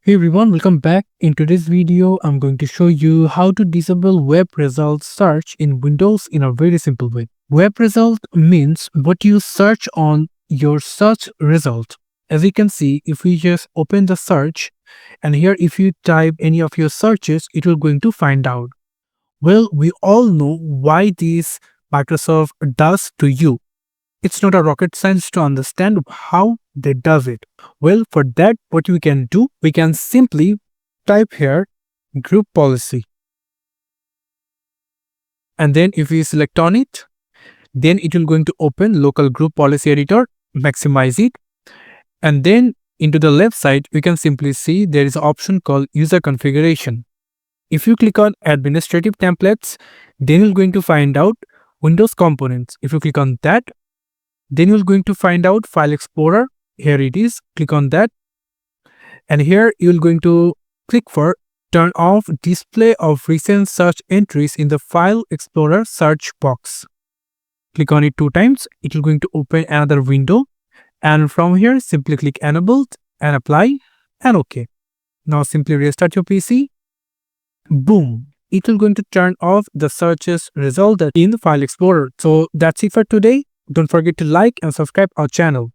Hey everyone, welcome back. In today's video, I'm going to show you how to disable web results search in Windows in a very simple way. Web result means what you search on your search result. As you can see, if we just open the search and here if you type any of your searches, it will going to find out. Well, we all know why this Microsoft does to you. It's not a rocket science to understand how they does it. Well, for that, what we can do, we can simply type here group policy. And then if we select on it, then it will going to open local group policy editor, maximize it. And then into the left side, we can simply see there is an option called user configuration. If you click on administrative templates, then you're going to find out Windows components. If you click on that, then you're going to find out File Explorer. Here it is. Click on that. And here you're going to click for turn off display of recent search entries in the File Explorer search box. Click on it 2 times. It will going to open another window. And from here, simply click enabled and apply and OK. Now simply restart your PC. Boom. It will going to turn off the searches result in the File Explorer. So that's it for today. Don't forget to like and subscribe our channel.